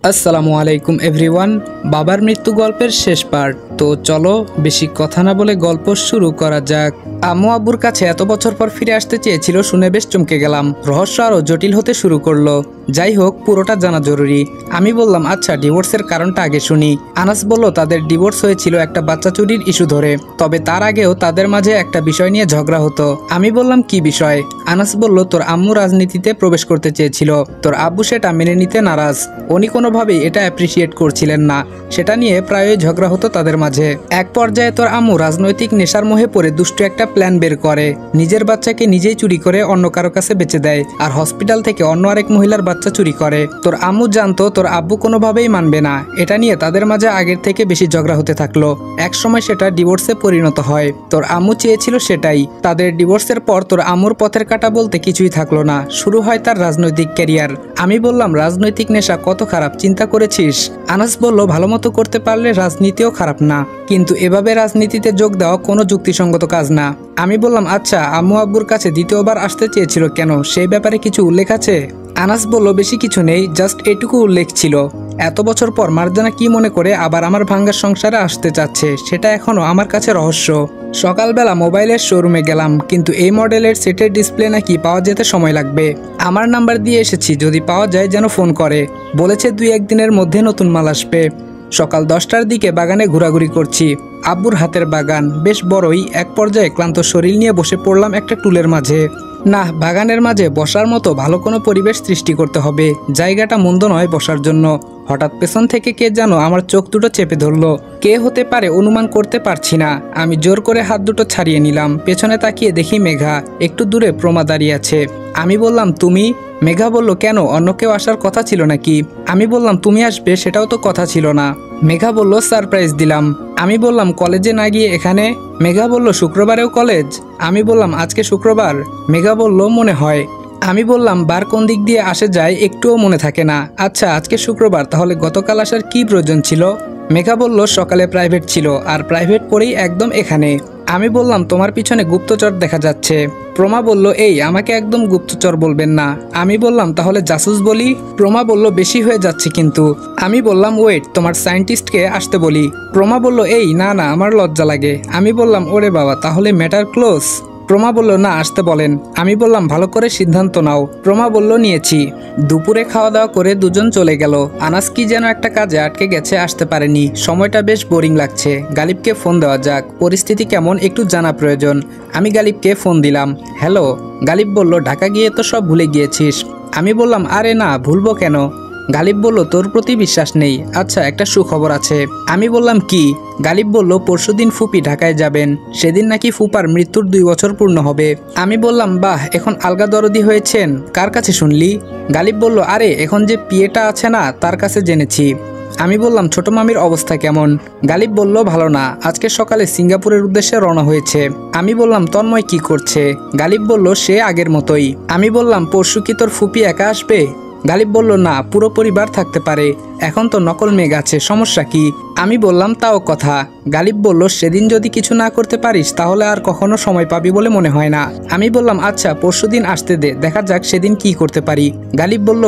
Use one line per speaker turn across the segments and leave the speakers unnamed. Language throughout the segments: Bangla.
আসসালামু আলাইকুম এভরিওয়ান। বাবার মৃত্যু গল্পের শেষ পার্ট। তো চলো বেশি কথা না বলে গল্প শুরু করা যাক। আম্মু আব্বুর কাছে এত বছর পর ফিরে আসতে চেয়েছিল শুনে বেশ চমকে গেলাম। রহস্য আরও জটিল হতে শুরু করলো। যাই হোক, পুরোটা জানা জরুরি। আমি বললাম, আচ্ছা ডিভোর্সের কারণটা আগে শুনি। আনাস বলল তাদের ডিভোর্স হয়েছিল একটা বাচ্চা চুরির ইস্যু ধরে, তবে তার আগেও তাদের মাঝে একটা বিষয় নিয়ে ঝগড়া হতো। আমি বললাম, কি বিষয়? আনাস বলল, তোর আম্মু রাজনীতিতে প্রবেশ করতে চেয়েছিল, তোর আব্বু সেটা মেনে নিতে নারাজ। উনি কোনোভাবেই এটা অ্যাপ্রিসিয়েট করছিলেন না। সেটা নিয়ে প্রায়ই ঝগড়া হতো তাদের মাঝে। এক পর্যায়ে তোর আম্মু রাজনৈতিক নেশার মোহে পড়ে দুষ্টু একটা প্ল্যান বের করে। নিজের বাচ্চাকে নিজেই চুরি করে অন্য কারো কাছে বেচে দেয়, আর হসপিটাল থেকে অন্য আরেক মহিলার বাচ্চা চুরি করে। তোর আম্মু জানতো তোর আব্বু কোনোভাবেই মানবে না। এটা নিয়ে তাদের মাঝে আগের থেকে বেশি ঝগড়া হতে থাকলো। এক সময় সেটা ডিভোর্সে পরিণত হয়। তোর আম্মু চেয়েছিল সেটাই। তাদের ডিভোর্সের পর তোর আম্মুর পথের কাঁটা বলতে কিছুই থাকলো না। শুরু হয় তার রাজনৈতিক ক্যারিয়ার। আমি বললাম, রাজনৈতিক নেশা কত খারাপ চিন্তা করেছিস? আনাস বলল, ভালো মতো করতে পারলে রাজনীতিও খারাপ না, কিন্তু এভাবে রাজনীতিতে যোগ দেওয়া কোনো যুক্তিসঙ্গত কাজ না। আমি বললাম, আচ্ছা আম্মু আব্বুর কাছে দ্বিতীয়বার আসতে চেয়েছিল কেন? সেই ব্যাপারে কিছু উল্লেখ আছে? আনাস বলল, বেশি কিছু নেই, জাস্ট এটুকু উল্লেখ ছিল। এত বছর পর মার্জানা কি মনে করে আবার আমার ভাঙ্গার সংসারে আসতে চাচ্ছে সেটা এখনো আমার কাছে রহস্য। সকালবেলা মোবাইলের শোরুমে গেলাম, কিন্তু এই মডেলের সেটের ডিসপ্লে নাকি পাওয়া যেতে সময় লাগবে। আমার নাম্বার দিয়ে এসেছি, যদি পাওয়া যায় যেন ফোন করে। বলেছে 2-1 দিনের মধ্যে নতুন মাল আসবে। সকাল 10টার দিকে বাগানে ঘোরাঘুরি করছি। আব্বুর হাতের বাগান বেশ বড়ই। এক পর্যায়ে ক্লান্ত শরীর নিয়ে বসে পড়লাম একটা টুলের মাঝে। না, বাগানের মাঝে বসার মতো ভালো কোনো পরিবেশ সৃষ্টি করতে হবে। জায়গাটা মন্দ নয় বসার জন্য। হঠাৎ পেছন থেকে কে যেন আমার চোখ দুটো চেপে ধরলো। কে হতে পারে অনুমান করতে পারছি না। আমি জোর করে হাত দুটো ছাড়িয়ে নিলাম। পেছনে তাকিয়ে দেখি মেঘা। একটু দূরে প্রমা দাঁড়িয়ে আছে। আমি বললাম, তুমি? মেঘা বলল, কেন, অন্য কেউ আসার কথা ছিল নাকি? আমি বললাম, তুমি আসবে সেটাও তো কথা ছিল না। মেঘা বলল, সারপ্রাইজ দিলাম। আমি বললাম, কলেজে না গিয়ে এখানে? মেঘা বলল, শুক্রবারেও কলেজ? আমি বললাম, আজকে শুক্রবার? মেঘা বলল, মনে হয়। আমি বললাম, বার কোন দিক দিয়ে আসে যায় একটুও মনে থাকে না। আচ্ছা আজকে শুক্রবার, তাহলে গতকাল আসার কি প্রয়োজন ছিল? মেঘা বলল, সকালে প্রাইভেট ছিল, আর প্রাইভেট পড়েই একদম এখানে। আমি বললাম, তোমার পিছনে গুপ্তচর দেখা যাচ্ছে। প্রমা বলল, এই আমাকে একদম গুপ্তচর বলবেন না। আমি বললাম, তাহলে জাসুস বলি? প্রমা বলল, বেশি হয়ে যাচ্ছে কিন্তু। আমি বললাম, ওয়েট, তোমার সায়েন্টিস্টকে আসতে বলি। প্রমা বলল, এই না না, আমার লজ্জা লাগে। আমি বললাম, ওরে বাবা, তাহলে ম্যাটার ক্লোজ। প্রমা বলল, না, আসতে বলেন। আমি বললাম, ভালো করে সিদ্ধান্ত নাও। প্রমা বলল, নিয়েছি। দুপুরে খাওয়া দাওয়া করে দুজন চলে গেল। আনাস কি যেন একটা কাজে আটকে গেছে, আসতে পারেনি। সময়টা বেশ বোরিং লাগছে। গালিবকে ফোন দেওয়া যাক, পরিস্থিতি কেমন একটু জানা প্রয়োজন। আমি গালিবকে ফোন দিলাম। হ্যালো। গালিব বলল, ঢাকা গিয়ে তো সব ভুলে গিয়েছিস। আমি বললাম, আরে না, ভুলবো কেন? গালিব বলল, তোর প্রতি বিশ্বাস নেই। আচ্ছা, একটা সুখবর আছে। আমি বললাম, কি? গালিব বলল, পরশুদিন ফুপি ঢাকায় যাবেন। সেদিন নাকি ফুপার মৃত্যুর 2 বছর পূর্ণ হবে। আমি বললাম, বাহ, এখন আলগা দরদি হয়েছেন। কার কাছে শুনলি? গালিব বলল, আরে এখন যে পিয়েটা আছে না, তার কাছে জেনেছি। আমি বললাম, ছোট মামির অবস্থা কেমন? গালিব বলল, ভালো না, আজকে সকালে সিঙ্গাপুরের উদ্দেশ্যে রওনা হয়েছে। আমি বললাম, তন্ময় কি করছে? গালিব বলল, সে আগের মতোই। আমি বললাম, পরশু কি তোর ফুপি একা আসবে? গালিব বলল, না, পুরো পরিবার থাকতে পারে। এখন তো নকল মেঘ আছে, সমস্যা কি? আমি বললাম, তাও কথা। গালিব বলল, সেদিন যদি কিছু না করতে পারিস তাহলে আর কখনো সময় পাবি বলে মনে হয় না। আমি বললাম, আচ্ছা পরশুদিন আসতে দে, দেখা যাক সেদিন কি করতে পারি। গালিব বলল,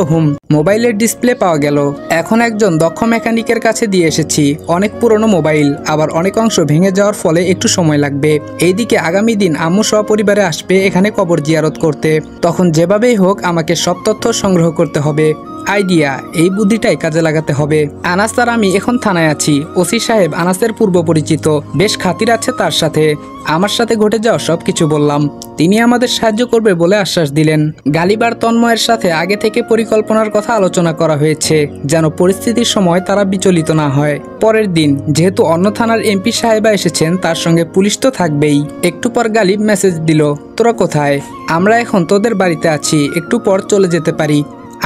মোবাইলের ডিসপ্লে পাওয়া গেল। এখন একজন দক্ষ মেকানিকের কাছে দিয়ে এসেছি। অনেক পুরনো মোবাইল, আবার অনেক অংশ ভেঙে যাওয়ার ফলে একটু সময় লাগবে। এইদিকে আগামী দিন আম্মু সপরিবারে আসবে এখানে কবর জিয়ারত করতে। তখন যেভাবেই হোক আমাকে সব তথ্য সংগ্রহ করতে হবে। আইডিয়া, এই বুদ্ধিটাই কাজে লাগাতে হবে। আনাস আর আমি এখন থানায় আছি। ওসি সাহেব আনাসের পূর্ব পরিচিত, বেশ খাতির আছে তার সাথে। আমার সাথে ঘটে যাওয়া সবকিছু বললাম। তিনি আমাদের সাহায্য করবে বলে আশ্বাস দিলেন। গালিব আর তন্ময়ের সাথে আগে থেকে পরিকল্পনার কথা আলোচনা করা হয়েছে, যেন পরিস্থিতির সময় তারা বিচলিত না হয়। পরের দিন যেহেতু অন্য থানার এমপি সাহেবা এসেছেন, তার সঙ্গে পুলিশ তো থাকবেই। একটু পর গালিব মেসেজ দিল, তোরা কোথায়? আমরা এখন তোদের বাড়িতে আছি, একটু পর চলে যেতে পারি।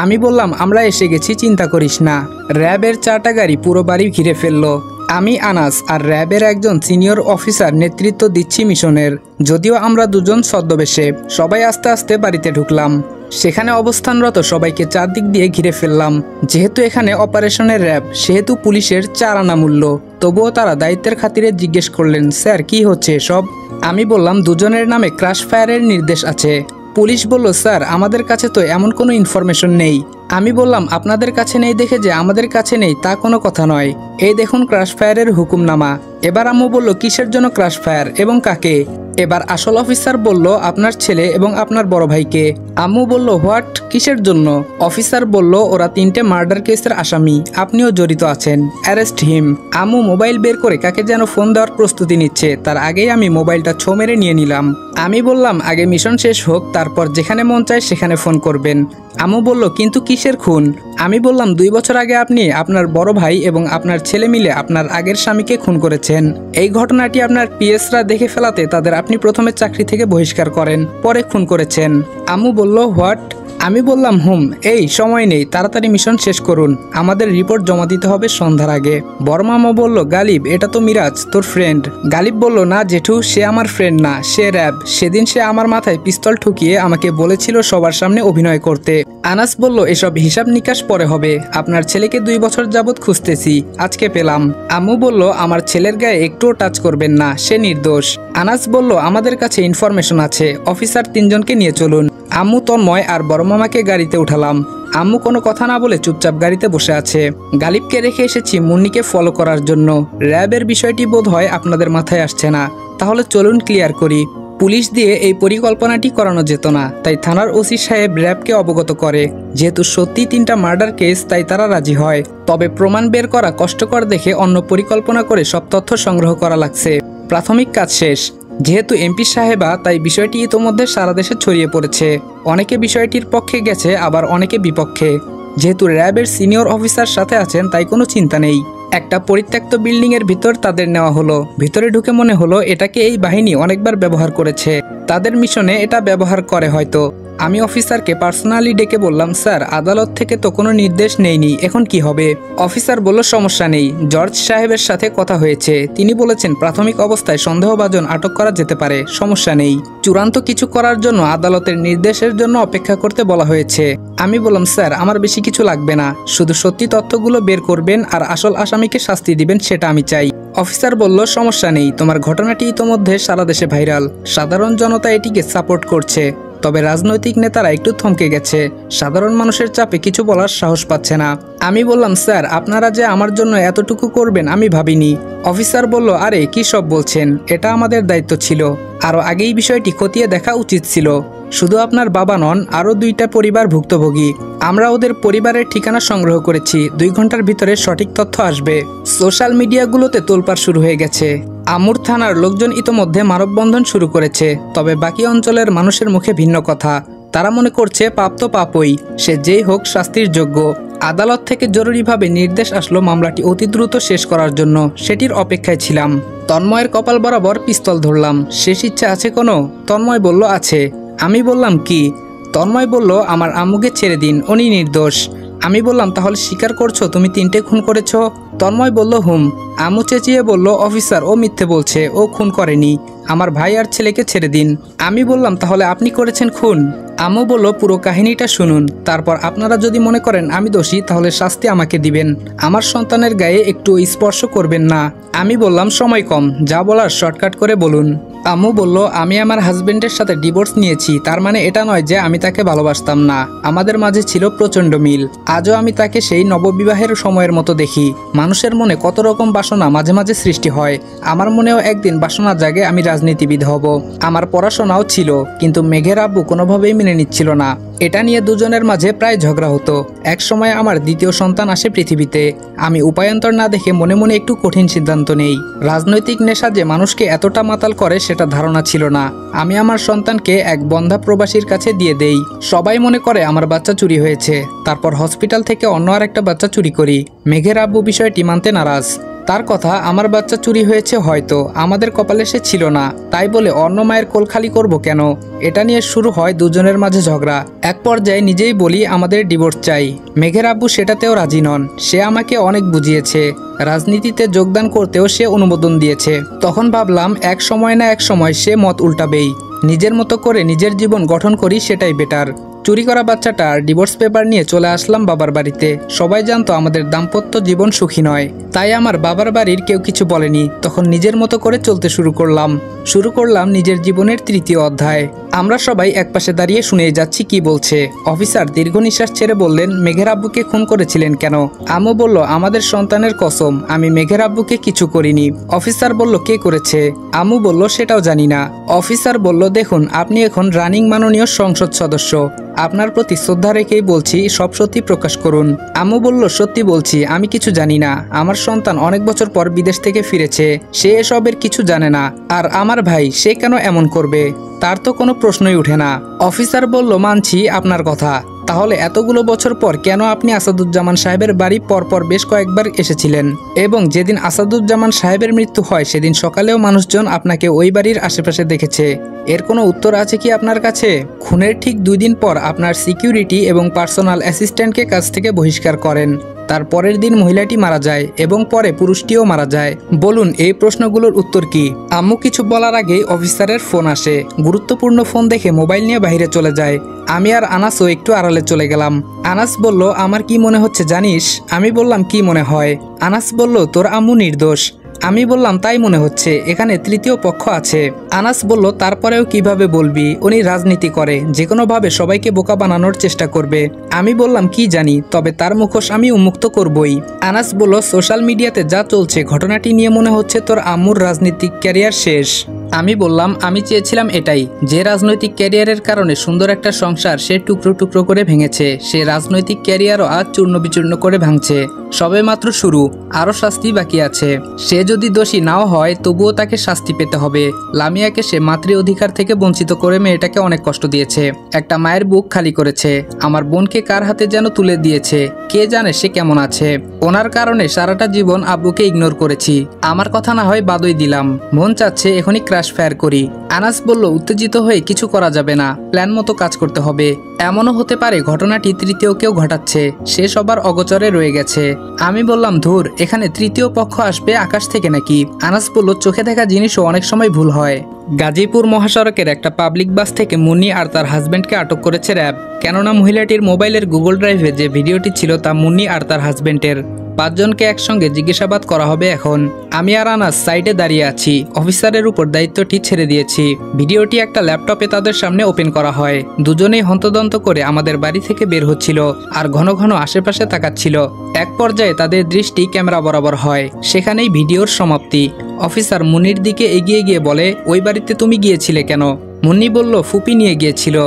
আমি বললাম, আমরা এসে গেছি, চিন্তা করিস না। র্যাবের 4টা গাড়ি পুরো বাড়ি ঘিরে ফেললো। আমি, আনাস আর র্যাবের একজন সিনিয়র অফিসার নেতৃত্ব দিচ্ছি মিশনের। যদিও আমরা দুজন ছদ্মবেশে। সবাই আস্তে আস্তে বাড়িতে ঢুকলাম। সেখানে অবস্থানরত সবাইকে চারদিক দিয়ে ঘিরে ফেললাম। যেহেতু এখানে অপারেশনের র্যাব, সেহেতু পুলিশের 4 আনা মূল্য। তবুও তারা দায়িত্বের খাতিরে জিজ্ঞেস করলেন, স্যার কি হচ্ছে সব? আমি বললাম, দুজনের নামে ক্রাশ ফায়ারের নির্দেশ আছে। পুলিশ বলল, স্যার আমাদের কাছে তো এমন কোনো ইনফরমেশন নেই। আমি বললাম আপনাদের কাছে নেই দেখে যে আমাদের কাছে নেই তা কোনো কথা নয়। এই দেখুন ক্রাশ ফায়ারের হুকুমনামা। এবার আম্মু বলল কিসের জন্য ক্রাশ ফায়ার এবং কাকে? এবার আসল অফিসার বলল আপনার ছেলে এবং আপনার বড় ভাইকে। আম্মু বলল হোয়াট, কিসের জন্য? অফিসার বলল ওরা 3টে মার্ডার কেসের আসামি, আপনিও জড়িত আছেন, অ্যারেস্ট হিম। আম্মু মোবাইল বের করে কাকে যেন ফোন দেওয়ার প্রস্তুতি নিচ্ছে, তার আগেই আমি মোবাইলটা ছো মেরে নিয়ে নিলাম। আমি বললাম আগে মিশন শেষ হোক, তারপর যেখানে মন চায় সেখানে ফোন করবেন। আম্মু বলল কিন্তু কিসের খুন? আমি বললাম 2 বছর আগে আপনি, আপনার বড় ভাই এবং আপনার ছেলে মিলে আপনার আগের স্বামীকে খুন করেছেন। এই ঘটনাটি আপনার পিএসরা দেখে ফেলাতে তাদের আপনি প্রথমে চাকরি থেকে বহিষ্কার করেন, পরে খুন করেছেন। আম্মু বলল হোয়াট? আমি বললাম এই সময় নেই, তাড়াতাড়ি মিশন শেষ করুন, আমাদের রিপোর্ট জমা দিতে হবে সন্ধ্যার আগে। বড় মামা বলল গালিব এটা তো মিরাজ তোর ফ্রেন্ড। গালিব বলল না জেঠু, সে আমার ফ্রেন্ড না, সে র্যাব। সেদিন সে আমার মাথায় পিস্তল ঠুকিয়ে আমাকে বলেছিল সবার সামনে অভিনয় করতে। আনাস বলল এসব হিসাব নিকাশ পরে হবে, আপনার ছেলেকে 2 বছর যাবৎ খুঁজতেছি, আজকে পেলাম। আম্মু বলল আমার ছেলের গায়ে একটুও টাচ করবেন না, সে নির্দোষ। আনাস বলল আমাদের কাছে ইনফরমেশন আছে, অফিসার 3 জনকে নিয়ে চলুন। আম্মু, তন্ময় আর বড় মামাকে গাড়িতে উঠালাম। আম্মু কোনো কথা না বলে চুপচাপ গাড়িতে বসে আছে। গালিবকে রেখে এসেছি মুন্নিকে ফলো করার জন্য। র্যাবের বিষয়টি বোধ হয় আপনাদের মাথায় আসছে না, তাহলে চলুন ক্লিয়ার করি। পুলিশ দিয়ে এই পরিকল্পনাটি করানো যেত না, তাই থানার ওসি সাহেব র্যাবকে অবগত করে। যেহেতু সত্যি 3টা মার্ডার কেস, তাই তারা রাজি হয়। তবে প্রমাণ বের করা কষ্টকর দেখে অন্য পরিকল্পনা করে সব তথ্য সংগ্রহ করা লাগছে। প্রাথমিক কাজ শেষ। যেহেতু এমপি সাহেবা, তাই বিষয়টি ইতোমধ্যে সারা দেশে ছড়িয়ে পড়েছে। অনেকে বিষয়টির পক্ষে গেছে, আবার অনেকে বিপক্ষে। যেহেতু র্যাবের সিনিয়র অফিসার সাথে আছেন, তাই কোনো চিন্তা নেই। একটা পরিত্যক্ত বিল্ডিং এর ভিতর তাদের নেওয়া হলো। ভিতরে ঢুকে মনে হলো এটাকে এই বাহিনী অনেকবার ব্যবহার করেছে, তাদের মিশনে এটা ব্যবহার করে হয়তো। আমি অফিসারকে পার্সোনালি ডেকে বললাম স্যার, আদালত থেকে তো কোনো নির্দেশ নেইনি, এখন কি হবে? অফিসার বলল সমস্যা নেই, জর্জ সাহেবের সাথে কথা হয়েছে, তিনি বলেছেন প্রাথমিক অবস্থায় সন্দেহভাজন আটক করা যেতে পারে, সমস্যা নেই। চূড়ান্ত কিছু করার জন্য আদালতের নির্দেশের জন্য অপেক্ষা করতে বলা হয়েছে। আমি বললাম স্যার আমার বেশি কিছু লাগবে না, শুধু সত্যি তথ্যগুলো বের করবেন আর আসল আসামিকে শাস্তি দিবেন, সেটা আমি চাই। অফিসার বলল সমস্যা নেই, তোমার ঘটনাটি ইতোমধ্যে সারা দেশে ভাইরাল, সাধারণ জনতা এটিকে সাপোর্ট করছে। তবে রাজনৈতিক নেতারা একটু থমকে গেছে, সাধারণ মানুষের চাপে কিছু বলার সাহস পাচ্ছে না। আমি বললাম স্যার আপনারা যে আমার জন্য এতটুকু করবেন আমি ভাবিনি। অফিসার বলল আরে কি সব বলছেন, এটা আমাদের দায়িত্ব ছিল, আরও আগেই বিষয়টি খতিয়ে দেখা উচিত ছিল। শুধু আপনার বাবা নন, আরও 2টা পরিবার ভুক্তভোগী। আমরা ওদের পরিবারের ঠিকানা সংগ্রহ করেছি, 2 ঘন্টার ভিতরে সঠিক তথ্য আসবে। সোশ্যাল মিডিয়াগুলোতে তোলপাড় শুরু হয়ে গেছে। আমুর থানার লোকজন ইতোমধ্যে মানববন্ধন শুরু করেছে, তবে বাকি অঞ্চলের মানুষের মুখে ভিন্ন কথা। তারা মনে করছে পাপ তো পাপই, সে যেই হোক শাস্তির যোগ্য। আদালত থেকে জরুরিভাবে নির্দেশ আসলো মামলাটি অতি দ্রুত শেষ করার জন্য, সেটির অপেক্ষায় ছিলাম। তন্ময়ের কপাল বরাবর পিস্তল ধরলাম, শেষ ইচ্ছা আছে কোনো? তন্ময় বলল আছে। আমি বললাম কি? তন্ময় বলল আমার আম্মুকে ছেড়ে দিন, উনি নির্দোষ। আমি বললাম তাহলে স্বীকার করছো তুমি 3টে খুন করেছো? তন্ময় বলল হুম। আম্মু চেঁচিয়ে বলল অফিসার ও মিথ্যে বলছে, ও খুন করেনি, আমার ভাই আর ছেলেকে ছেড়ে দিন। আমি বললাম তাহলে আপনি করেছেন খুন? আম্মু বলল পুরো কাহিনীটা শুনুন, তারপর আপনারা যদি মনে করেন আমি দোষী তাহলে শাস্তি আমাকে দিবেন, আমার সন্তানের গায়ে একটু স্পর্শ করবেন না। আমি বললাম সময় কম, যা বলার শর্টকাট করে বলুন। আম্মু বলল আমি আমার হাজবেন্ডের সাথে ডিভোর্স নিয়েছি, তার মানে এটা নয় যে আমি তাকে ভালোবাসতাম না, আমাদের মাঝে ছিল প্রচণ্ড মিল। আজও আমি তাকে সেই নববিবাহের সময়ের মতো দেখি। মানুষের মনে কত রকম বাসনা মাঝে মাঝে সৃষ্টি হয়, আমার মনেও একদিন বাসনা জাগে আমি রাজনীতিবিদ হব। আমার পড়াশোনাও ছিল, কিন্তু মেঘের আব্বু কোনোভাবেই মেনে নিচ্ছিল না। এটা নিয়ে দুজনের মাঝে প্রায় ঝগড়া হতো। এক সময় আমার 2য় সন্তান আসে পৃথিবীতে। আমি উপায়ান্তর না দেখে মনে মনে একটু কঠিন সিদ্ধান্ত নেই। রাজনৈতিক নেশা যে মানুষকে এতটা মাতাল করে সেটা ধারণা ছিল না। আমি আমার সন্তানকে এক বন্ধা প্রবাসীর কাছে দিয়ে দেই। সবাই মনে করে আমার বাচ্চা চুরি হয়েছে, তারপর হসপিটাল থেকে অন্য আরেকটা বাচ্চা চুরি করি। মেঘের আব্বু বিষয়টি মানতে নারাজ। তার কথা আমার বাচ্চা চুরি হয়েছে হয়তো, আমাদের কপালে সে ছিল না, তাই বলে অন্য মায়ের কোল খালি করবো কেন? এটা নিয়ে শুরু হয় দুজনের মাঝে ঝগড়া। এক পর্যায়ে নিজেই বলি আমাদের ডিভোর্স চাই। মেঘের আব্বু সেটাতেও রাজি নন, সে আমাকে অনেক বুঝিয়েছে, রাজনীতিতে যোগদান করতেও সে অনুমোদন দিয়েছে। তখন ভাবলাম এক সময় না এক সময় সে মত উল্টাবেই, নিজের মতো করে নিজের জীবন গঠন করি, সেটাই বেটার। চুরি করা বাচ্চাটা আর ডিভোর্স পেপার নিয়ে চলে আসলাম বাবার বাড়িতে। সবাই জানতো আমাদের দাম্পত্য জীবন সুখী নয়, তাই আমার বাবার বাড়ির কেউ কিছু বলেনি। তখন নিজের মতো করে চলতে শুরু করলাম নিজের জীবনের 3য় অধ্যায়। আমরা সবাই একপাশে দাঁড়িয়ে শুনে যাচ্ছি কি বলছে। অফিসার দীর্ঘ নিঃশ্বাস ছেড়ে বললেন, মেঘের আব্বুকে খুন করেছিলেন কেন? আম্মু বলল, আমাদের সন্তানের কসম, আমি মেঘের আব্বুকে কিছু করিনি। অফিসার বলল, কে করেছে? আম্মু বলল, সেটাও জানি না। অফিসার বলল, দেখুন, আপনি এখন রানিং মাননীয় সংসদ সদস্য, আপনার প্রতি শ্রদ্ধা রেখেই বলছি, সব সত্যি প্রকাশ করুন। আম্মু বলল, সত্যি বলছি, আমি কিছু জানি না। আমার সন্তান অনেক বছর পর বিদেশ থেকে ফিরেছে, সে এসবের কিছু জানে না। আর আমার ভাই, সে কেন এমন করবে? তার তো কোনো প্রশ্নই উঠে না। অফিসার বলল, মানছি আপনার কথা, তাহলে এতগুলো বছর পর কেন আপনি আসাদুজ্জামান সাহেবের বাড়ি পরপর বেশ কয়েকবার এসেছিলেন, এবং যেদিন আসাদুজ্জামান সাহেবের মৃত্যু হয় সেদিন সকালেও মানুষজন আপনাকে ওই বাড়ির আশেপাশে দেখেছে? এর কোনো উত্তর আছে কি আপনার কাছে? খুনের ঠিক 2 দিন পর আপনার সিকিউরিটি এবং পার্সোনাল অ্যাসিস্ট্যান্টকে কাছ থেকে বহিষ্কার করেন। তার পরের দিন মহিলাটি মারা যায় এবং পরে পুরুষটিও মারা যায়। বলুন, এই প্রশ্নগুলোর উত্তর কি? আম্মু কিছু বলার আগেই অফিসারের ফোন আসে। গুরুত্বপূর্ণ ফোন দেখে মোবাইল নিয়ে বাইরে চলে যায়। আমি আর আনাসও একটু আড়ালে চলে গেলাম। আনাস বলল, আমার কি মনে হচ্ছে জানিস? আমি বললাম, কি মনে হয়? আনাস বলল, তোর আম্মু নির্দোষ। আমি বললাম, তাই মনে হচ্ছে, এখানে তৃতীয় পক্ষ আছে। আনাস বলল, তারপরেও কিভাবে বলবি? উনি রাজনীতি করে, যে কোনোভাবে সবাইকে বোকা বানানোর চেষ্টা করবে। আমি বললাম, কি জানি, তবে তার মুখোশ আমি উন্মুক্ত করবই। আনাস বলল, সোশ্যাল মিডিয়াতে যা চলছে ঘটনাটি নিয়ে মনে হচ্ছে তোর আম্মুর রাজনৈতিক ক্যারিয়ার শেষ। আমি বললাম, আমি চেয়েছিলাম এটাই, যে রাজনৈতিক ক্যারিয়ারের কারণে সুন্দর একটা সংসার সে টুকরো টুকরো করে ভেঙেছে, সে রাজনৈতিক ক্যারিয়ারও আজ চূর্ণ বিচূর্ণ করে ভাঙছে। সবে মাত্র শুরু, আরও শাস্তি বাকি আছে। সে যদি দোষী নাও হয় তবুও তাকে শাস্তি পেতে হবে। লামিয়াকে সে মাতৃ অধিকার থেকে বঞ্চিত করে মেয়েটাকে অনেক কষ্ট দিয়েছে, একটা মায়ের বুক খালি করেছে। আমার বোনকে কার হাতে যেন তুলে দিয়েছে, কে জানে সে কেমন আছে। ওনার কারণে সারাটা জীবন আব্বুকে ইগনোর করেছি। আমার কথা না হয় বাদই দিলাম, মন চাচ্ছে এখনই ক্রাশ ফায়ার করি। আনাস বলল, উত্তেজিত হয়ে কিছু করা যাবে না, প্ল্যান মতো কাজ করতে হবে। এমনও হতে পারে ঘটনাটি তৃতীয় কেউ ঘটাচ্ছে, সে সবার অগোচরে রয়ে গেছে। আমি বললাম, ধুর, এখানে তৃতীয় পক্ষ আসবে আকাশ থেকে নাকি? আনাস বলল, চোখে দেখা জিনিসও অনেক সময় ভুল হয়। গাজীপুর মহাসড়কের একটা পাবলিক বাস থেকে মুন্নি আর তার হাজব্যান্ডকে আটক করেছে র্যাব, কেননা মহিলাটির মোবাইলের গুগল ড্রাইভে যে ভিডিওটি ছিল তা মুন্নি আর তার হাজব্যান্ডের। 5 জনকে একসঙ্গে জিজ্ঞাসাবাদ করা হবে এখন। আমি আর আনাস সাইডে দাঁড়িয়ে আছি, অফিসারের উপর দায়িত্বটি ছেড়ে দিয়েছি। ভিডিওটি একটা ল্যাপটপে তাদের সামনে ওপেন করা হয়। দুজনেই হন্তদন্ত করে আমাদের বাড়ি থেকে বের হচ্ছিল আর ঘন ঘন আশেপাশে তাকাচ্ছিল। এক পর্যায়ে তাদের দৃষ্টি ক্যামেরা বরাবর হয়, সেখানেই ভিডিওর সমাপ্তি। অফিসার মুন্নির দিকে এগিয়ে গিয়ে বলে, ওই বাড়িতে তুমি গিয়েছিলে কেন? মুন্নি বলল, ফুপি নিয়ে গিয়েছিল।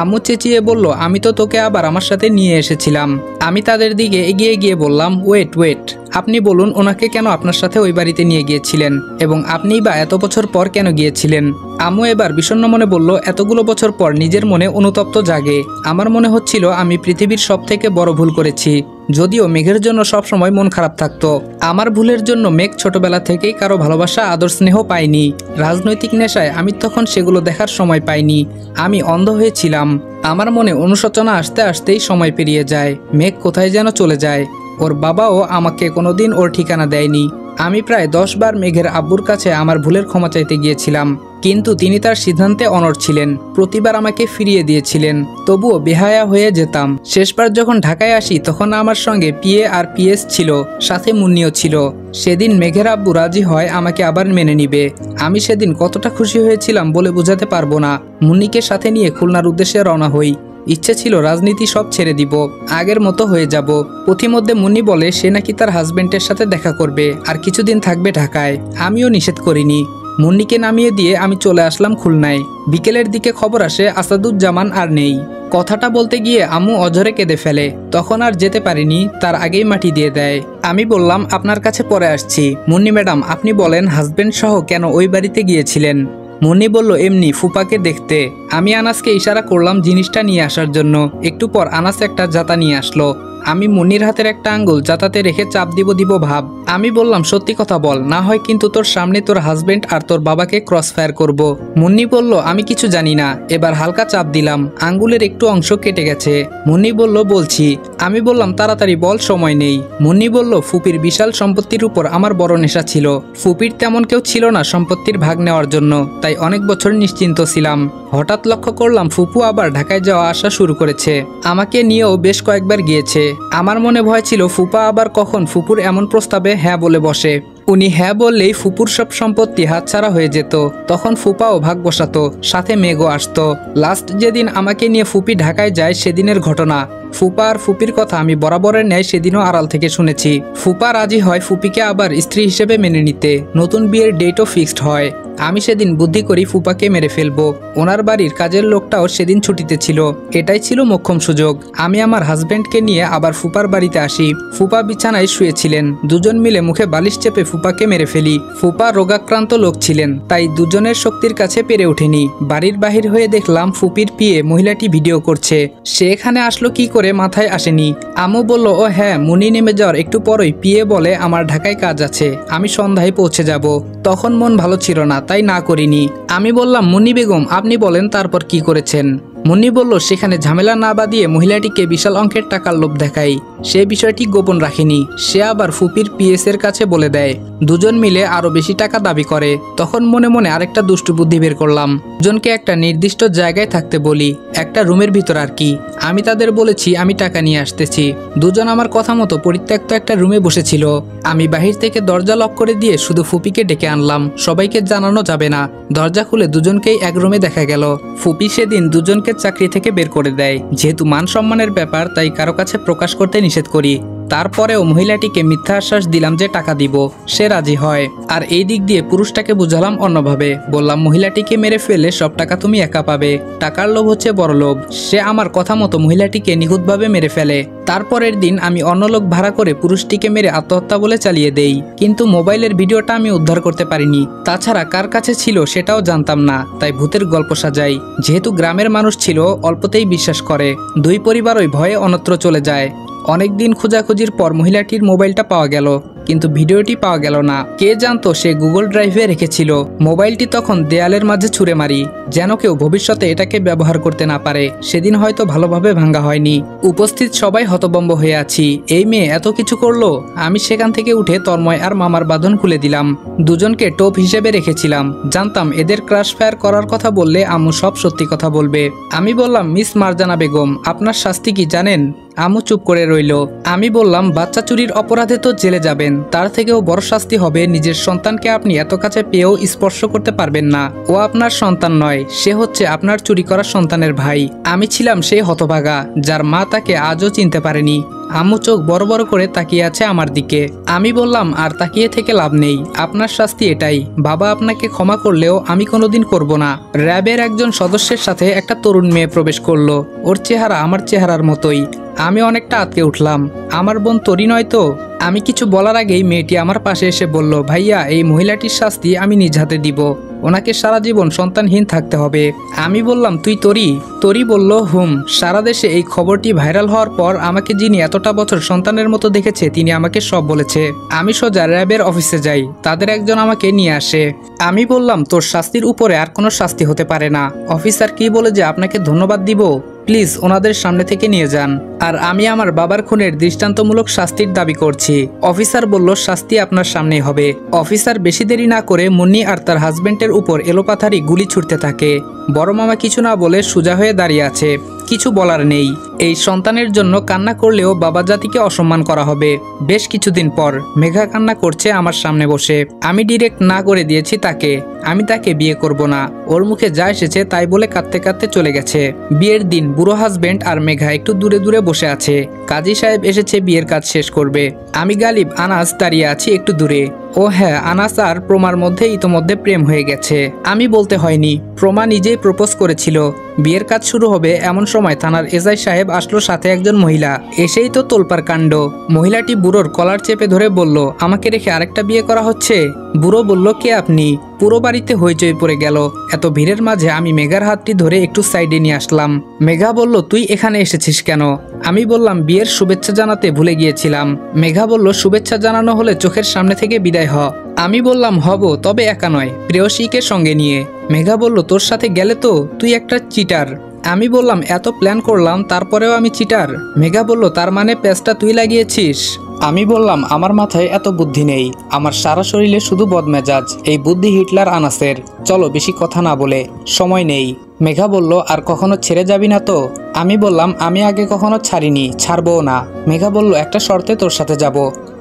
আম্মু চেঁচিয়ে বলল, আমি তো তোকে আবার আমার সাথে নিয়ে এসেছিলাম। আমি তাদের দিকে এগিয়ে গিয়ে বললাম, ওয়েট, আপনি বলুন ওনাকে কেন আপনার সাথে ওই বাড়িতে নিয়ে গিয়েছিলেন, এবং আপনিই বা এত বছর পর কেন গিয়েছিলেন? আম্মু এবার বিষণ্ণ মনে বলল, এতগুলো বছর পর নিজের মনে অনুতপ্ত জাগে। আমার মনে হচ্ছিল আমি পৃথিবীর সব থেকে বড় ভুল করেছি। যদিও মেঘের জন্য সবসময় মন খারাপ থাকতো, আমার ভুলের জন্য মেঘ ছোটবেলা থেকেই কারো ভালোবাসা আদর স্নেহ পায়নি। রাজনৈতিক নেশায় আমি তখন সেগুলো দেখার সময় পাইনি, আমি অন্ধ হয়েছিলাম। আমার মনে অনুশোচনা আসতে আসতেই সময় পেরিয়ে যায়, মেঘ কোথায় যেন চলে যায়। ওর বাবাও আমাকে কোনোদিন ওর ঠিকানা দেয়নি। আমি প্রায় 10 বার মেঘের আব্বুর কাছে আমার ভুলের ক্ষমা চাইতে গিয়েছিলাম, কিন্তু তিনি তার সিদ্ধান্তে অনড় ছিলেন। প্রতিবার আমাকে ফিরিয়ে দিয়েছিলেন, তবুও বেহায়া হয়ে যেতাম। শেষবার যখন ঢাকায় আসি তখন আমার সঙ্গে পিএ আর পিএস ছিল, সাথে মুন্নিও ছিল। সেদিন মেঘের আব্বু রাজি হয় আমাকে আবার মেনে নিবে। আমি সেদিন কতটা খুশি হয়েছিলাম বলে বোঝাতে পারবো না। মুন্নিকে সাথে নিয়ে খুলনার উদ্দেশ্যে রওনা হই। ইচ্ছে ছিল রাজনীতি সব ছেড়ে দিব, আগের মতো হয়ে যাব। পথিমধ্যে মুন্নি বলে সে নাকি তার হাজবেন্ডের সাথে দেখা করবে আর কিছুদিন থাকবে ঢাকায়। আমিও নিষেধ করিনি। মুন্নিকে নামিয়ে দিয়ে আমি চলে আসলাম খুলনায়। বিকেলের দিকে খবর আসে আসাদুজ্জামান আর নেই। কথাটা বলতে গিয়ে আম্মু অঝরে কেঁদে ফেলে। তখন আর যেতে পারিনি, তার আগেই মাটি দিয়ে দেয়। আমি বললাম, আপনার কাছে পরে আসছি। মুন্নি ম্যাডাম, আপনি বলেন হাজবেন্ড সহ কেন ওই বাড়িতে গিয়েছিলেন? মুন্নি বলল, এমনি ফুপাকে দেখতে। আমি আনাসকে ইশারা করলাম জিনিসটা নিয়ে আসার জন্য। একটু পর আনাস একটা জাতা নিয়ে আসলো। আমি মুন্নির হাতের একটা আঙ্গুল জাতাতে রেখে চাপ দিব ভাব। আমি বললাম, সত্যি কথা বল, না হয় কিন্তু তোর সামনে তোর হাজবেন্ড আর তোর বাবাকে ক্রস ফায়ার করব। মুন্নি বলল, আমি কিছু জানি না। এবার হালকা চাপ দিলাম, আঙ্গুলের একটু অংশ কেটে গেছে। মুন্নি বলল, বলছি। আমি বললাম, তাড়াতাড়ি বল, সময় নেই। মুন্নি বলল, ফুপির বিশাল সম্পত্তির উপর আমার বড় নেশা ছিল। ফুপির তেমন কেউ ছিল না সম্পত্তির ভাগ নেওয়ার জন্য, তাই অনেক বছর নিশ্চিন্ত ছিলাম। হঠাৎ লক্ষ্য করলাম ফুপু আবার ঢাকায় যাওয়া আসা শুরু করেছে। আমাকে নিয়েও বেশ কয়েকবার গিয়েছে। আমার মনে ভয় ছিল ফুপা আবার কখন ফুপুর এমন প্রস্তাবে হ্যাঁ বলে বসে। উনি হ্যাঁ বললেই ফুপুর সব সম্পত্তি হাতছাড়া হয়ে যেত। তখন ফুপাও ভাগ বসাতো, সাথে মেঘও আসতো। লাস্ট যেদিন আমাকে নিয়ে ফুপি ঢাকায় যায় সেদিনের ঘটনা। ফুপা আর ফুপির কথা আমি বরাবরের ন্যায় সেদিনও আড়াল থেকে শুনেছি। ফুপা রাজি হয় ফুপিকে আবার স্ত্রী হিসেবে মেনে নিতে। নতুন বিয়ের ডেটও ফিক্সড হয়। আমি সেদিন বুদ্ধি করি ফুপাকে মেরে ফেলবো। ওনার বাড়ির কাজের লোকটাও সেদিন ছুটিতে ছিল। এটাই ছিল মোক্ষম সুযোগ। আমি আমার হাজব্যান্ডকে নিয়ে আবার ফুপার বাড়িতে আসি। ফুপা বিছানায় শুয়েছিলেন। দুজন মিলে মুখে বালিশ চেপে ফুপাকে মেরে ফেলি। ফুপা রোগাক্রান্ত লোক ছিলেন, তাই দুজনের শক্তির কাছে পেরে ওঠেনি। বাড়ির বাহির হয়ে দেখলাম ফুপির পিয়ে মহিলাটি ভিডিও করছে। সে এখানে আসলো কি করে মাথায় আসেনি। আম্মু বলল, ও হ্যাঁ, মুনি নেমে যাওয়ার একটু পরই পিয়ে বলে আমার ঢাকায় কাজ আছে, আমি সন্ধ্যায় পৌঁছে যাব। তখন মন ভালো ছিল না, তাই না করিনি। আমি বললাম, মুন্নি বেগম আপনি বলেন তারপর কি করেছেন। মুন্নি বলল, সেখানে ঝামেলা না বাদিয়ে মহিলাটিকে বিশাল অঙ্কের টাকার লোভ দেখাই। সে বিষয়টি গোপন রাখেনি। সে আবার ফুপির পিএস এর কাছে বলে দেয়। দুজন মিলে আরো বেশি টাকা দাবি করে। তখন মনে মনে আরেকটা দুষ্টু বুদ্ধি বের করলাম। দুজনকে একটা নির্দিষ্ট জায়গায় থাকতে বলি, একটা রুমের ভিতর আর কি। আমি তাদের বলেছি আমি টাকা নিয়ে আসতেছি। দুজন আমার কথা মতো পরিত্যক্ত একটা রুমে বসেছিল। আমি বাহির থেকে দরজা লক করে দিয়ে শুধু ফুপিকে ডেকে আনলাম। সবাইকে জানানো যাবে না। দরজা খুলে দুজনকেই এক রুমে দেখা গেল। ফুপি সেদিন দুজনকে চাকরি থেকে বের করে দেয়। যেহেতু মান সম্মানের ব্যাপার, তাই কারো কাছে প্রকাশ করতে নিষেধ করি। তারপরেও মহিলাটিকে মিথ্যা আশ্বাস দিলাম যে টাকা দিব। সে রাজি হয়। আর এই দিক দিয়ে পুরুষটাকে বুঝালাম অন্যভাবে। বললাম, মহিলাটিকে মেরে ফেলে সব টাকা তুমি একা পাবে। টাকার লোভ হচ্ছে বড় লোভ। সে আমার কথা মতো মহিলাটিকে নিখুঁতভাবে মেরে ফেলে। তারপরের দিন আমি অন্য লোক ভাড়া করে পুরুষটিকে মেরে আত্মহত্যা বলে চালিয়ে দেই। কিন্তু মোবাইলের ভিডিওটা আমি উদ্ধার করতে পারিনি। তাছাড়া কার কাছে ছিল সেটাও জানতাম না, তাই ভূতের গল্প সাজাই। যেহেতু গ্রামের মানুষ ছিল, অল্পতেই বিশ্বাস করে। দুই পরিবারই ভয়ে অন্যত্র চলে যায়। অনেকদিন খোঁজাখুঁজির পর মহিলাটির মোবাইলটা পাওয়া গেল, কিন্তু ভিডিওটি পাওয়া গেল না। কে জানতো সে গুগল ড্রাইভে রেখেছিল। মোবাইলটি তখন দেয়ালের মাঝে ছুঁড়ে মারি, যেন কেউ ভবিষ্যতে এটাকে ব্যবহার করতে না পারে। সেদিন হয়তো ভালোভাবে ভাঙা হয়নি। উপস্থিত সবাই হতভম্ব হয়ে আছি। এই মেয়ে এত কিছু করলো। আমি সেখান থেকে উঠে তন্ময় আর মামার বাঁধন খুলে দিলাম। দুজনকে টোপ হিসেবে রেখেছিলাম। জানতাম এদের ক্রাশ ফায়ার করার কথা বললে আম্মু সব সত্যি কথা বলবে। আমি বললাম, মিস মারজানা বেগম, আপনার শাস্তি কি জানেন? আম্মু চুপ করে রইল। আমি বললাম, বাচ্চা চুরির অপরাধে তো জেলে যাবেন, তার থেকেও বড় শাস্তি হবে নিজের সন্তানকে আপনি এত কাছে পেয়েও স্পর্শ করতে পারবেন না। ও আপনার সন্তান নয়, সে হচ্ছে আপনার চুরি করা সন্তানের ভাই। আমি ছিলাম সেই হতভাগা যার মা তাকে আজও চিনতে পারেনি। আম্মু চোখ বড় বড় করে তাকিয়ে আছে আমার দিকে। আমি বললাম, আর তাকিয়ে থেকে লাভ নেই, আপনার শাস্তি এটাই। বাবা আপনাকে ক্ষমা করলেও আমি কোনোদিন করব না। র্যাবের একজন সদস্যের সাথে একটা তরুণ মেয়ে প্রবেশ করলো। ওর চেহারা আমার চেহারার মতোই। আমি অনেকটা আটকে উঠলাম। আমার বোন তরি নয় তো? আমি কিছু বলার আগেই মেয়েটি আমার পাশে এসে বলল, ভাইয়া, এই মহিলাটির শাস্তি আমি নিজ হাতে দিব। ওনাকে সারা জীবন সন্তানহীন থাকতে হবে। আমি বললাম, তুই তরি? তরি বলল, হুম। সারা দেশে এই খবরটি ভাইরাল হওয়ার পর আমাকে যিনি এতটা বছর সন্তানের মতো দেখেছে তিনি আমাকে সব বলেছে। আমি সোজা র্যাবের অফিসে যাই। তাদের একজন আমাকে নিয়ে আসে। আমি বললাম, তোর শাস্তির উপরে আর কোনো শাস্তি হতে পারে না। অফিসার কি বলে যে আপনাকে ধন্যবাদ দিব? প্লিজ ওনাদের সামনে থেকে নিয়ে যান। আর আমি আমার বাবার খুনের দৃষ্টান্তমূলক শাস্তির দাবি করছি। অফিসার বলল, শাস্তি আপনার সামনেই হবে। অফিসার বেশি দেরি না করে মুন্নি আর তার হাজবেন্ডের উপর এলোপাথারি গুলি ছুটতে থাকে। বড় মামা কিছু না বলে সোজা হয়ে দাঁড়িয়ে আছে। কিছু বলার নেই। এই সন্তানের জন্য কান্না করলেও বাবা জাতিকে অসম্মান করা হবে। বেশ কিছুদিন পর মেঘা কান্না করছে আমার সামনে বসে। আমি ডিরেক্ট না করে দিয়েছি তাকে। আমি তাকে বিয়ে করব না। ওর মুখে যা এসেছে তাই বলে কাঁদতে কাঁদতে চলে গেছে। বিয়ের দিন বুড়ো হাজবেন্ড আর মেঘা একটু দূরে দূরে বসে আছে। কাজী সাহেব এসেছে বিয়ের কাজ শেষ করবে। আমি গালিব আনাস দাঁড়িয়ে আছি একটু দূরে। ও হ্যাঁ, আনাস আর প্রমার মধ্যে ইতোমধ্যে প্রেম হয়ে গেছে। আমি বলতে হয়নি, প্রমা নিজেই প্রপোজ করেছিল। বিয়ের কাজ শুরু হবে এমন সময় থানার এসআই সাহেব আসলো, সাথে একজন মহিলা। এসেই তো তোলপাড় কাণ্ড। মহিলাটি বুড়োর কলার চেপে ধরে বলল, আমাকে রেখে আরেকটা বিয়ে করা হচ্ছে? বুড়ো বলল, কে আপনি? পুরো বাড়িতে হইচই পড়ে গেল। এত ভিড়ের মাঝে আমি মেঘার হাতটি ধরে একটু সাইডে নিয়ে আসলাম। মেঘা বলল, তুই এখানে এসেছিস কেন? আমি বললাম, বিয়ের শুভেচ্ছা জানাতে ভুলে গিয়েছিলাম। মেঘা বলল, শুভেচ্ছা জানানো হলে চোখের সামনে থেকে বিদায় হ। আমি বললাম, হব, তবে একা নয়, প্রেয়সীকে সঙ্গে নিয়ে। মেঘা বলল, তোর সাথে গেলে তো তুই একটা চিটার। আমি বললাম, এত প্ল্যান করলাম তারপরেও আমি চিটার? মেঘা বলল, তার মানে প্যাচটা তুই লাগিয়েছিস? আমি বললাম আমার মাথায় এত বুদ্ধি নেই, আমার সারা শরীরে শুধু বদমেজাজ, এই বুদ্ধি হিটলার আনাসের, চলো বেশি কথা না বলে, সময় নেই। মেঘা বলল আর কখনো ছেড়ে যাবি না তো? আমি বললাম আমি আগে কখনো ছাড়িনি, ছাড়বও না। মেঘা বলল একটা শর্তে তোর সাথে যাব।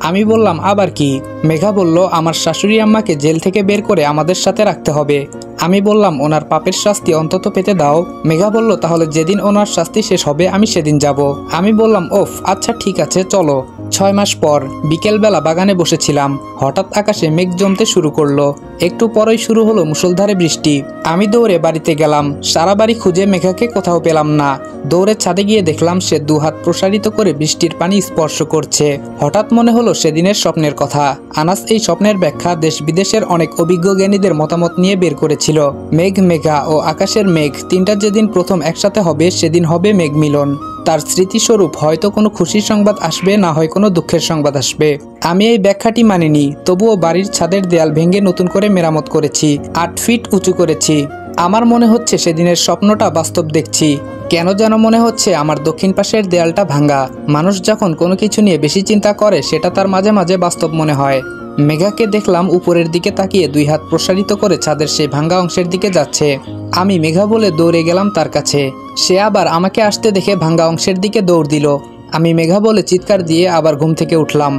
আমি বললাম আবার কি? মেঘা বলল আমার শাশুড়ি আম্মাকে জেল থেকে বের করে আমাদের সাথে রাখতে হবে। আমি বললাম ওনার পাপের শাস্তি অন্তত পেতে দাও। মেঘা বলল তাহলে যেদিন ওনার শাস্তি শেষ হবে আমি সেদিন যাব। আমি বললাম ওফ আচ্ছা ঠিক আছে চলো। 6 মাস পর বিকেলবেলা বাগানে বসেছিলাম, হঠাৎ আকাশে মেঘ জমতে শুরু করলো। একটু পরেই শুরু হলো মুষলধারে বৃষ্টি। আমি দৌড়ে বাড়িতে গেলাম, সারা বাড়ি খুঁজে মেঘাকে কোথাও পেলাম না। দৌড়ে ছাদে গিয়ে দেখলাম সে দুহাত প্রসারিত করে বৃষ্টির পানি স্পর্শ করছে। হঠাৎ মনে হলো সেদিনের স্বপ্নের কথা। আনাস এই স্বপ্নের ব্যাখ্যা দেশ বিদেশের অনেক অভিজ্ঞ জ্ঞানীদের মতামত নিয়ে বের করেছিল। মেঘ, মেঘা ও আকাশের মেঘ তিনটা যেদিন প্রথম একসাথে হবে সেদিন হবে মেঘ মিলন। তার স্মৃতিস্বরূপ হয়তো কোনো খুশির সংবাদ আসবে, না হয় কোনো দুঃখের সংবাদ আসবে। আমি এই ব্যাখ্যাটি মানিনি, তবুও বাড়ির ছাদের দেয়াল ভেঙে নতুন করে মেরামত করেছি, 8 ফিট উঁচু করেছি। আমার মনে হচ্ছে সেদিনের স্বপ্নটা বাস্তব দেখছি। কেন যেন মনে হচ্ছে আমার দক্ষিণ পাশের দেয়ালটা ভাঙা। মানুষ যখন কোনো কিছু নিয়ে বেশি চিন্তা করে সেটা তার মাঝে মাঝে বাস্তব মনে হয়। মেঘাকে দেখলাম উপরের দিকে তাকিয়ে 2 হাত প্রসারিত করে ছাদের সেই ভাঙা অংশের দিকে যাচ্ছে। আমি মেঘা বলে দৌড়ে গেলাম তার কাছে। সে আবার আমাকে আসতে দেখে ভাঙা অংশের দিকে দৌড় দিল। আমি মেঘা বলে চিৎকার দিয়ে আবার ঘুম থেকে উঠলাম।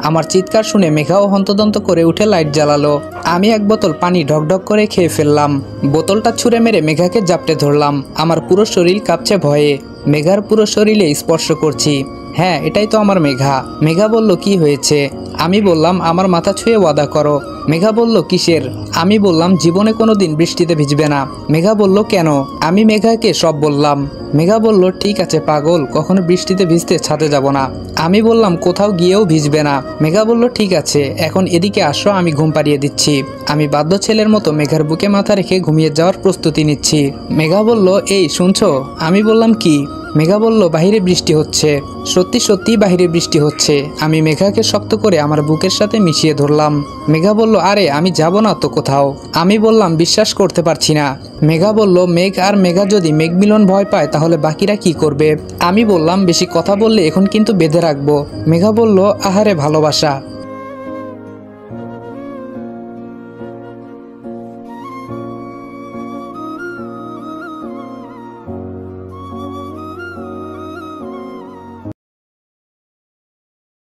আমার চিৎকার শুনে মেঘাও হন্তদন্ত করে উঠে লাইট জ্বালালো। আমি এক বোতল পানি ঢকঢক করে খেয়ে ফেললাম। বোতলটা ছুঁড়ে মেরে মেঘাকে জাপটে ধরলাম। আমার পুরো শরীর কাঁপছে ভয়ে। মেঘার পুরো শরীরে স্পর্শ করছি। হ্যাঁ এটাই তো আমার মেঘা। মেঘা বলল কি হয়েছে? আমি বললাম আমার মাথা ছুঁয়ে ওয়াদা করো। মেঘা বলল কিসের? আমি বললাম জীবনে কোনোদিন বৃষ্টিতে ভিজবে না। মেঘা বলল কেন? আমি মেঘাকে সব বললাম। মেঘা বলল ঠিক আছে পাগল, কখনো বৃষ্টিতে ভিজতে ছাদে যাব না। আমি বললাম কোথাও গিয়েও ভিজবে না। মেঘা বলল ঠিক আছে, এখন এদিকে আসো, আমি ঘুম পাড়িয়ে দিচ্ছি। আমি বাধ্য ছেলের মতো মেঘার বুকে মাথা রেখে ঘুমিয়ে যাওয়ার প্রস্তুতি নিচ্ছি। মেঘা বলল এই শুনছো? আমি বললাম কি? মেঘা বলল বাহিরে বৃষ্টি হচ্ছে। সত্যি সত্যি বাহিরে বৃষ্টি হচ্ছে। আমি মেঘাকে শক্ত করে আমার বুকের সাথে মিশিয়ে ধরলাম। মেঘা বলল আরে আমি যাব না তো কোথাও। আমি বললাম বিশ্বাস করতে পারছি না। মেঘা বলল মেঘ আর মেঘা যদি মেঘ মিলন ভয় পায় তাহলে বাকিরা কি করবে? আমি বললাম বেশি কথা বললে এখন কিন্তু বেঁধে রাখবো। মেঘা বলল আহারে ভালোবাসা।